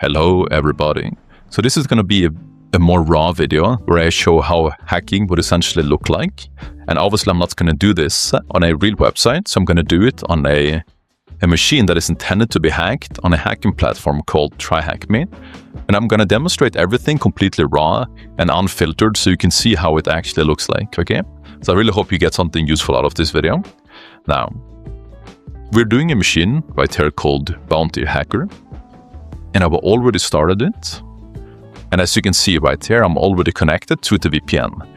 Hello everybody. So this is going to be a more raw video where I show how hacking would essentially look like. And obviously I'm not going to do this on a real website, so I'm going to do it on a machine that is intended to be hacked on a hacking platform called TryHackMe. And I'm going to demonstrate everything completely raw and unfiltered so you can see how it actually looks like, okay? So I really hope you get something useful out of this video. Now, we're doing a machine right here called Bounty Hacker. And I've already started it. And as you can see right here, I'm already connected to the VPN.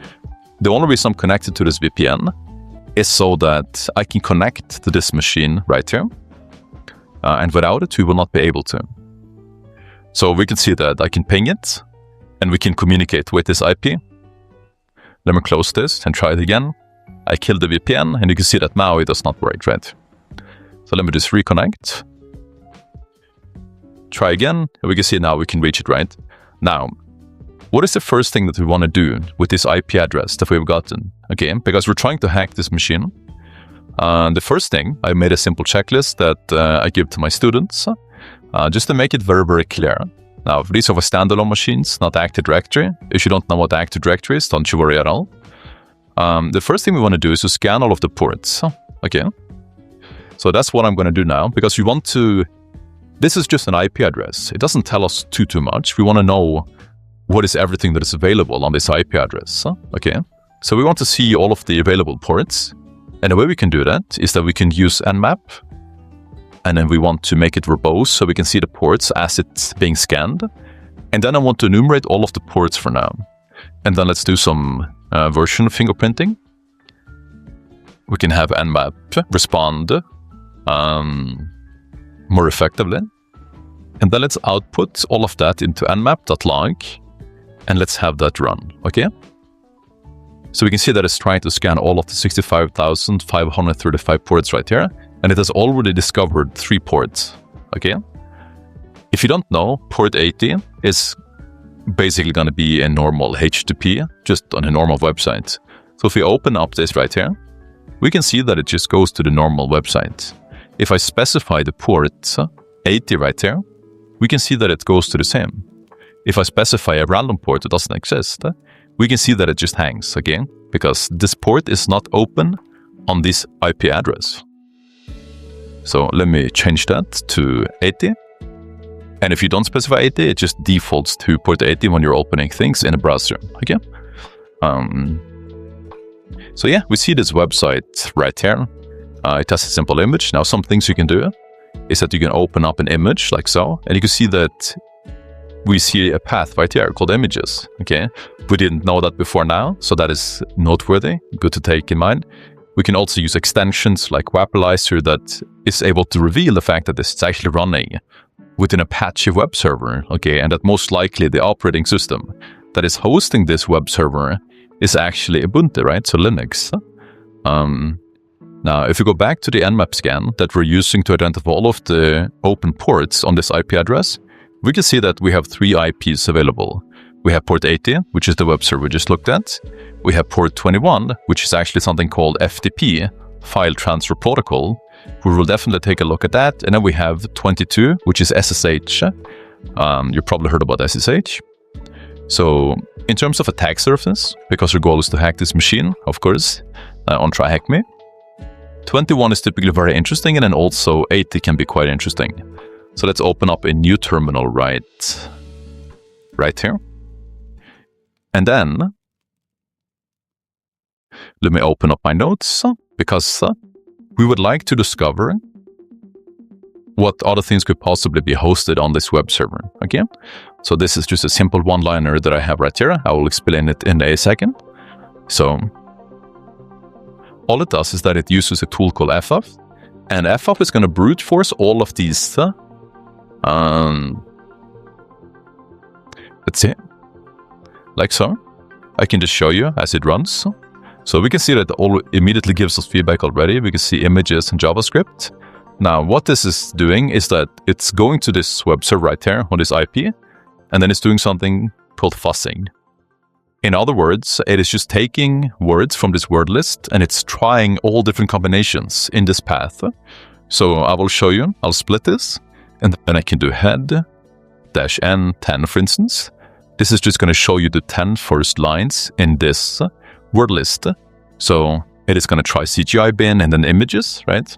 The only reason I'm connected to this VPN is so that I can connect to this machine right here. And without it, we will not be able to. So we can see that I can ping it and we can communicate with this IP. Let me close this and try it again. I killed the VPN and you can see that now it does not work, right? So let me just reconnect. Try again, and we can see now we can reach it, right? Now, what is the first thing that we want to do with this IP address that we've gotten? Okay, because we're trying to hack this machine. The first thing, I made a simple checklist that I give to my students, just to make it very, very clear. Now, these are for standalone machines, not Active Directory. If you don't know what Active Directory is, don't you worry at all. The first thing we want to do is to scan all of the ports, okay? So that's what I'm going to do now, because we want to... This is just an IP address. It doesn't tell us too much. We want to know what is everything that is available on this IP address, okay? So we want to see all of the available ports. And the way we can do that is that we can use nmap. And then we want to make it verbose so we can see the ports as it's being scanned. And then I want to enumerate all of the ports for now. And then let's do some version fingerprinting. We can have nmap respond more effectively. And then let's output all of that into nmap.log and let's have that run, okay? So we can see that it's trying to scan all of the 65,535 ports right here, and it has already discovered 3 ports, okay? If you don't know, port 80 is basically going to be a normal HTTP, just on a normal website. So if we open up this right here, we can see that it just goes to the normal website. If I specify the port 80 right here, we can see that it goes to the same. If I specify a random port that doesn't exist, we can see that it just hangs again, because this port is not open on this IP address. So let me change that to 80. And if you don't specify 80, it just defaults to port 80 when you're opening things in a browser, okay? So yeah, we see this website right here. It has a simple image. Now, some things you can do is that you can open up an image like so, and you can see that we see a path right here called images, okay? We didn't know that before now, so that is noteworthy, good to take in mind. We can also use extensions like Wapalizer that is able to reveal the fact that this is actually running within an Apache web server, okay? And that most likely the operating system that is hosting this web server is actually Ubuntu, right? So Linux. Now, if we go back to the nmap scan that we're using to identify all of the open ports on this IP address, we can see that we have 3 IPs available. We have port 80, which is the web server we just looked at. We have port 21, which is actually something called FTP, File Transfer Protocol. We will definitely take a look at that. And then we have 22, which is SSH. You probably heard about SSH. So in terms of attack surface, because our goal is to hack this machine, of course, on TryHackMe, 21 is typically very interesting, and then also 80 can be quite interesting. So let's open up a new terminal right here. And then let me open up my notes, because we would like to discover what other things could possibly be hosted on this web server, okay? So this is just a simple one-liner that I have right here. I will explain it in a second. So all it does is that it uses a tool called FF, and FF is going to brute force all of these, let's see, like so. I can just show you as it runs. So we can see that it all immediately gives us feedback already. We can see images and JavaScript. Now, what this is doing is that it's going to this web server right here on this IP, and then it's doing something called fuzzing. In other words, it is just taking words from this word list and it's trying all different combinations in this path. So I will show you, I'll split this, and then I can do head, -n10, for instance. This is just going to show you the 10 first lines in this word list. So it is going to try CGI bin and then images, right?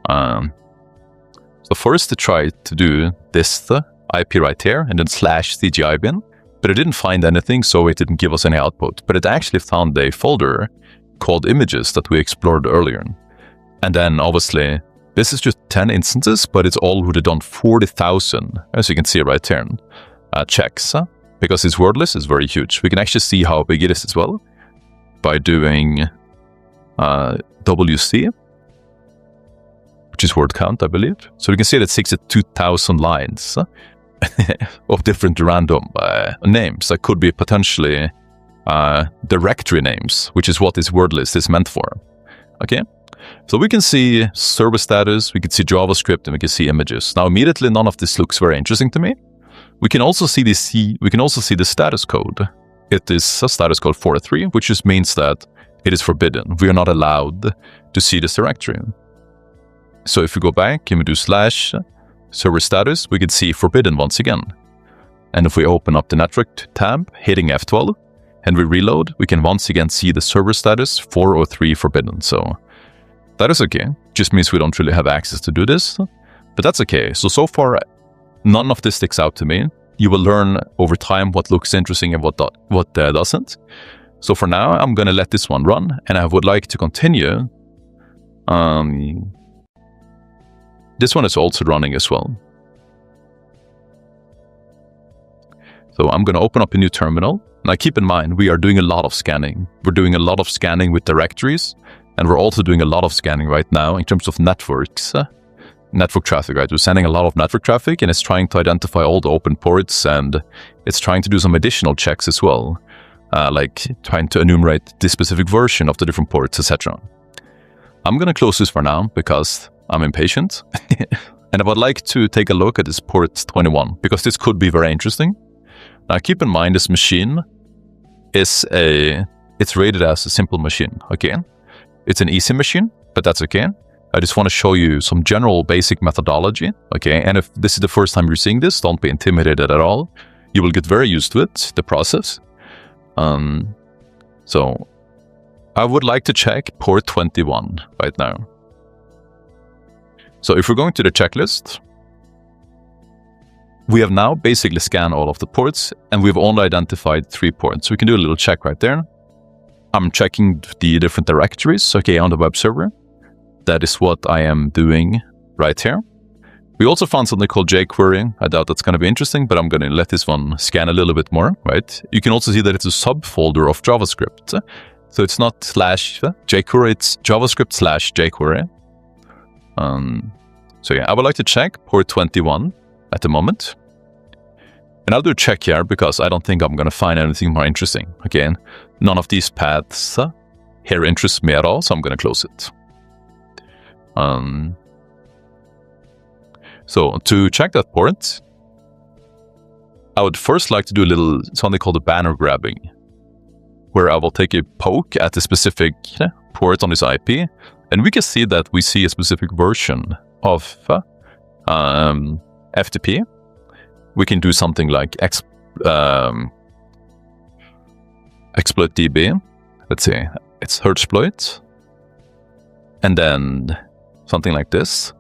So first it tried to do this IP right here and then /CGI bin, but it didn't find anything, so it didn't give us any output. But it actually found a folder called images that we explored earlier. And then obviously this is just 10 instances, but it's already done 40,000, as you can see right here, checks, because this word list is very huge. We can actually see how big it is as well by doing WC, which is word count, I believe. So we can see that 62,000 lines of different random names that could be potentially directory names, which is what this word list is meant for. Okay, so we can see server status, we can see JavaScript, and we can see images. Now immediately, none of this looks very interesting to me. We can also see the status code. It is a status code 43, which just means that it is forbidden. We are not allowed to see this directory. So if we go back and we do /server status, we can see forbidden once again. And if we open up the network tab, hitting F12, and we reload, we can once again see the server status 403 forbidden. So that is okay. Just means we don't really have access to do this, but that's okay. So far, none of this sticks out to me. You will learn over time what looks interesting and what doesn't. So for now, I'm going to let this one run, and I would like to continue. This one is also running as well. So I'm going to open up a new terminal. Now keep in mind, we are doing a lot of scanning. We're doing a lot of scanning with directories, and we're also doing a lot of scanning right now in terms of networks, network traffic, right? We're sending a lot of network traffic, and it's trying to identify all the open ports, and it's trying to do some additional checks as well, like trying to enumerate this specific version of the different ports, etc. I'm going to close this for now because I'm impatient, and I would like to take a look at this port 21, because this could be very interesting. Now keep in mind, this machine is it's rated as a simple machine, okay? It's an easy machine, but that's okay. I just want to show you some general basic methodology, okay? And if this is the first time you're seeing this, don't be intimidated at all. You will get very used to it, the process. So I would like to check port 21 right now. So if we're going to the checklist, we have now basically scanned all of the ports, and we've only identified 3 ports. So we can do a little check right there. I'm checking the different directories, okay, on the web server. That is what I am doing right here. We also found something called jQuery. I doubt that's going to be interesting, but I'm going to let this one scan a little bit more, right? You can also see that it's a subfolder of JavaScript. So it's not /jQuery, it's JavaScript /jQuery. So yeah, I would like to check port 21 at the moment. And I'll do a check here because I don't think I'm going to find anything more interesting. Again, none of these paths here interest me at all, so I'm going to close it. So to check that port, I would first like to do a little something called a banner grabbing, where I will take a poke at the specific port on this IP, and we can see that we see a specific version of FTP. We can do something like exploit DB. Let's say it's Hertzploit, and then something like this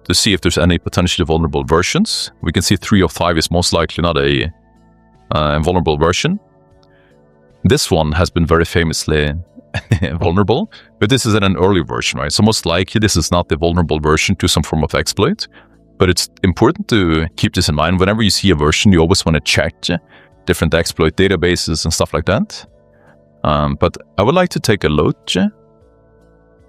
to see if there's any potentially vulnerable versions. We can see 3 of 5 is most likely not a vulnerable version. This one has been very famously vulnerable, but this is in an early version, right? So most likely this is not the vulnerable version to some form of exploit. But it's important to keep this in mind. Whenever you see a version, you always want to check different exploit databases and stuff like that. But I would like to take a look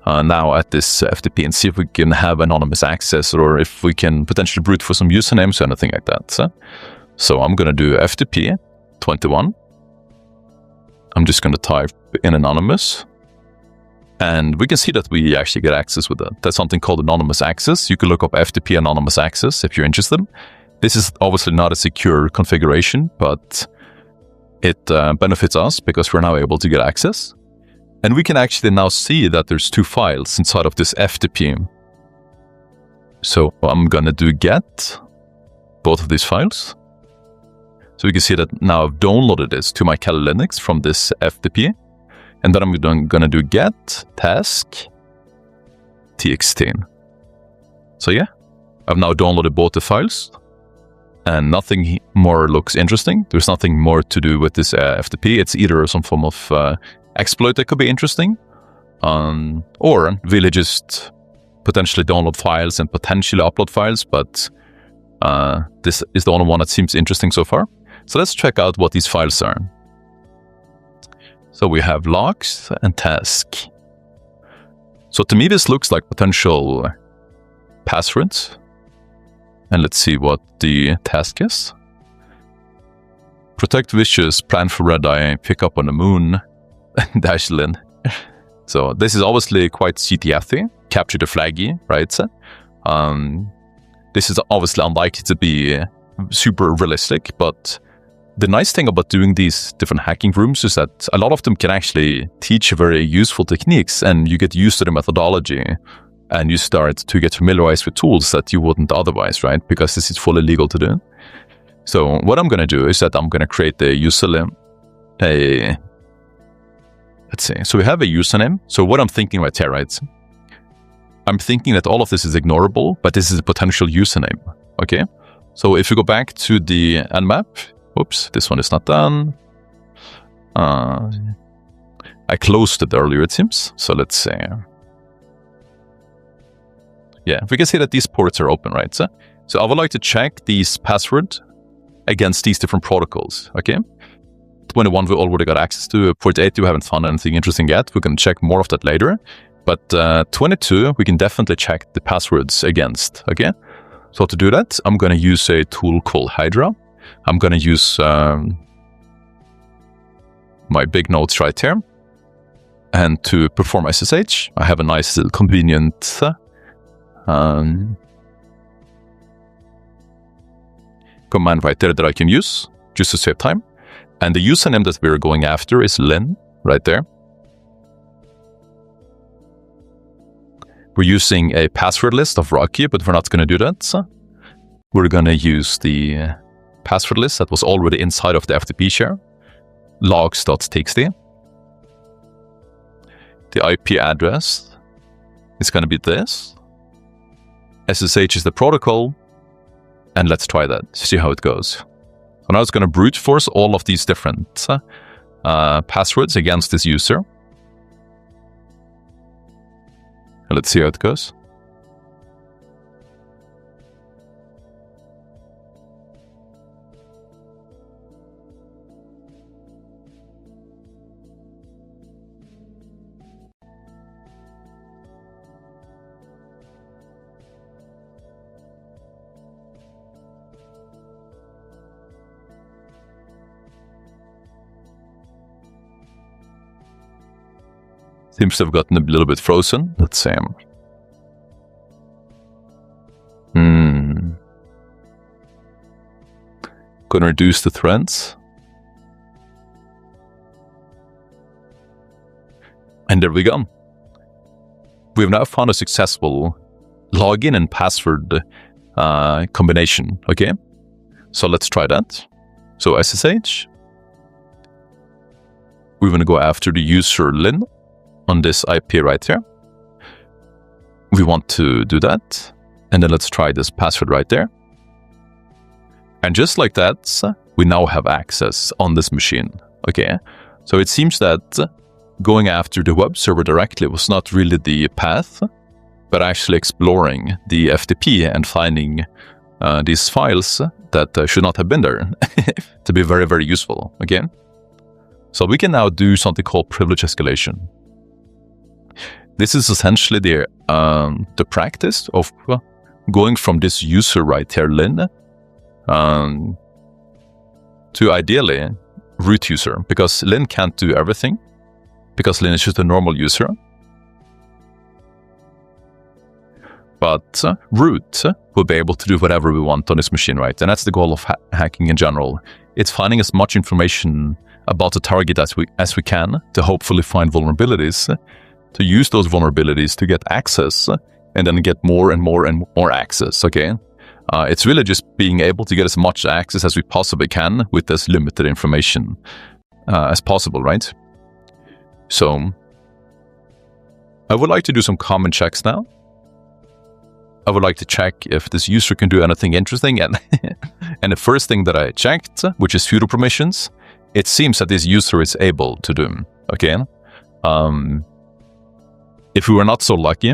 now at this FTP and see if we can have anonymous access, or if we can potentially brute for some usernames or anything like that. So I'm going to do FTP 21. I'm just going to type in anonymous. And we can see that we actually get access with that. That's something called anonymous access. You can look up FTP anonymous access if you're interested. This is obviously not a secure configuration, but it benefits us because we're now able to get access. And we can actually now see that there's 2 files inside of this FTP. So I'm going to do get both of these files. So you can see that now I've downloaded this to my Kali Linux from this FTP. And then I'm gonna do get task txt. So yeah, I've now downloaded both the files and nothing more looks interesting. There's nothing more to do with this FTP. It's either some form of exploit that could be interesting, or really just potentially download files and potentially upload files, but this is the only one that seems interesting so far. So let's check out what these files are. So we have logs and task. So to me, this looks like potential passwords. And let's see what the task is. Protect vicious, plan for red eye, pick up on the moon, dash Lin. So this is obviously quite CTF-y, capture the flaggy, right? This is obviously unlikely to be super realistic, but the nice thing about doing these different hacking rooms is that a lot of them can actually teach very useful techniques, and you get used to the methodology, and you start to get familiarized with tools that you wouldn't otherwise, right? Because this is fully legal to do. So what I'm going to do is that I'm going to create a username, let's see. So we have a username. So what I'm thinking right here, right? I'm thinking that all of this is ignorable, but this is a potential username, okay? So if you go back to the nmap, oops, this one is not done. I closed it earlier, it seems. So let's say, yeah, we can see that these ports are open, right? So I would like to check these passwords against these different protocols, okay? 21 we already got access to. Port 80 we haven't found anything interesting yet. We can check more of that later. But 22 we can definitely check the passwords against, okay? So to do that, I'm going to use a tool called Hydra. I'm going to use my big notes right here. And to perform SSH, I have a nice little convenient command right there that I can use just to save time. And the username that we're going after is Lin, right there. We're using a password list of Rocky, but we're not going to do that. We're going to use the password list that was already inside of the FTP share, logs.txt. The IP address is going to be this. SSH is the protocol, and let's try that, see how it goes. So now it's going to brute force all of these different passwords against this user. And let's see how it goes. Seems to have gotten a little bit frozen. Let's see. Gonna reduce the threads. And there we go. We've now found a successful login and password combination, okay? So let's try that. So SSH. We're gonna go after the user Lin on this IP right here. We want to do that. And then let's try this password right there. And just like that, we now have access on this machine, okay? So it seems that going after the web server directly was not really the path, but actually exploring the FTP and finding these files that should not have been there to be very, very useful, okay? So we can now do something called privilege escalation. This is essentially the practice of going from this user right here, Lin, to ideally root user, because Lin can't do everything, because Lin is just a normal user. But root will be able to do whatever we want on this machine, right? And that's the goal of hacking in general. It's finding as much information about the target as we can to hopefully find vulnerabilities, to use those vulnerabilities to get access, and then get more and more and more access, okay? It's really just being able to get as much access as we possibly can with as limited information as possible, right? So I would like to do some common checks now. I would like to check if this user can do anything interesting. And, and the first thing that I checked, which is sudo permissions, it seems that this user is able to do. Okay. If we were not so lucky,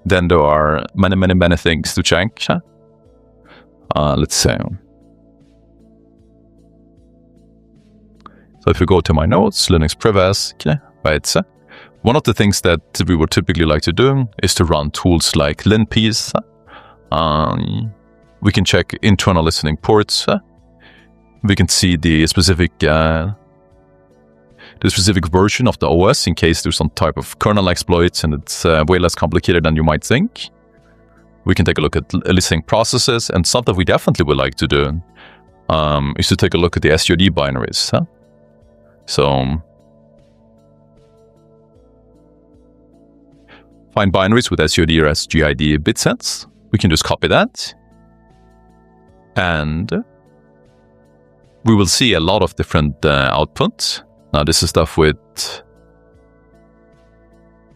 then there are many things to check. Let's say. So if you go to my notes, Linux privask, right? One of the things that we would typically like to do is to run tools like linpiece. We can check internal listening ports. We can see the specific version of the OS in case there's some type of kernel exploits, and it's way less complicated than you might think. We can take a look at listening processes, and something we definitely would like to do is to take a look at the SUD binaries. So find binaries with SUD or SGID bitsets. We can just copy that. And we will see a lot of different outputs. Now this is stuff with...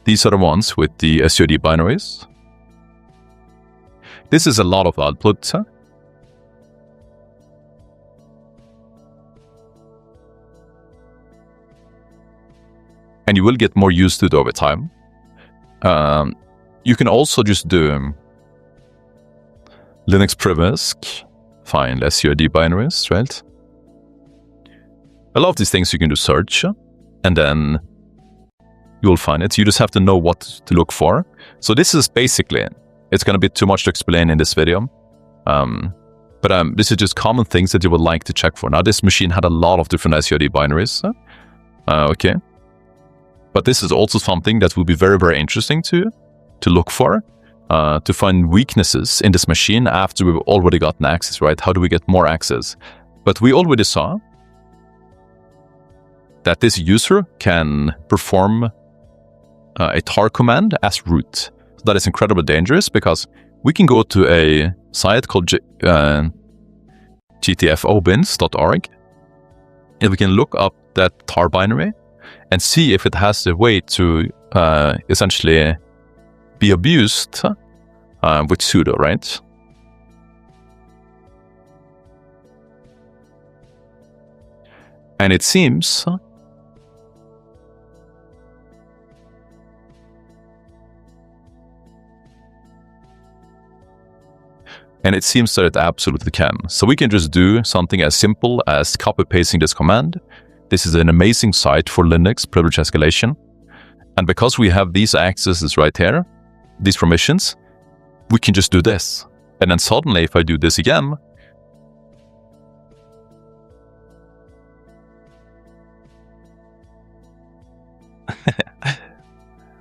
These are the ones with the SUD binaries. This is a lot of outputs. And you will get more used to it over time. You can also just do Linux privask, find SUD binaries, right? A lot of these things you can do search, and then you will find it. You just have to know what to look for. So this is basically, it's going to be too much to explain in this video. But this is just common things that you would like to check for. Now this machine had a lot of different SUD binaries. Okay. But this is also something that will be very interesting to look for, to find weaknesses in this machine after we've already gotten access, right? How do we get more access? But we already saw that this user can perform a tar command as root. So that is incredibly dangerous because we can go to a site called gtfobins.org, and we can look up that tar binary and see if it has a way to essentially be abused with sudo, right? And it seems that it absolutely can. So we can just do something as simple as copy-pasting this command. This is an amazing site for Linux privilege escalation. And because we have these accesses right here, these permissions, we can just do this. And then suddenly, if I do this again,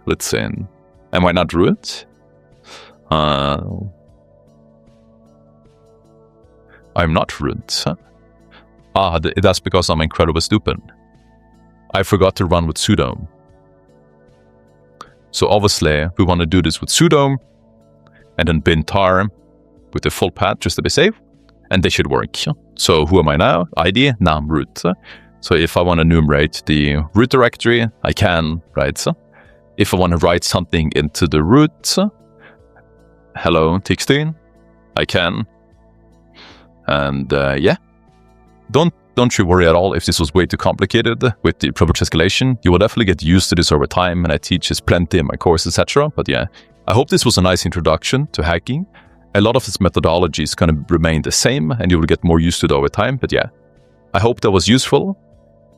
let's see, am I not root? I'm not root. That's because I'm incredibly stupid. I forgot to run with sudo. So obviously, we want to do this with sudo, and then bin tar with the full path just to be safe, and they should work. So who am I now? ID, now I'm root. So if I want to enumerate the root directory, I can, right? If I want to write something into the root, hello txt, I can. And yeah, don't you worry at all if this was way too complicated with the privilege escalation. You will definitely get used to this over time, and I teach this plenty in my course, etc. But yeah, I hope this was a nice introduction to hacking. A lot of this methodology is going to remain the same, and you will get more used to it over time. But yeah, I hope that was useful,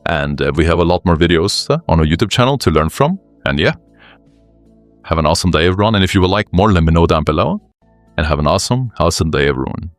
and we have a lot more videos on our YouTube channel to learn from. And yeah, have an awesome day, everyone. And if you would like more, let me know down below. And have an awesome day, everyone.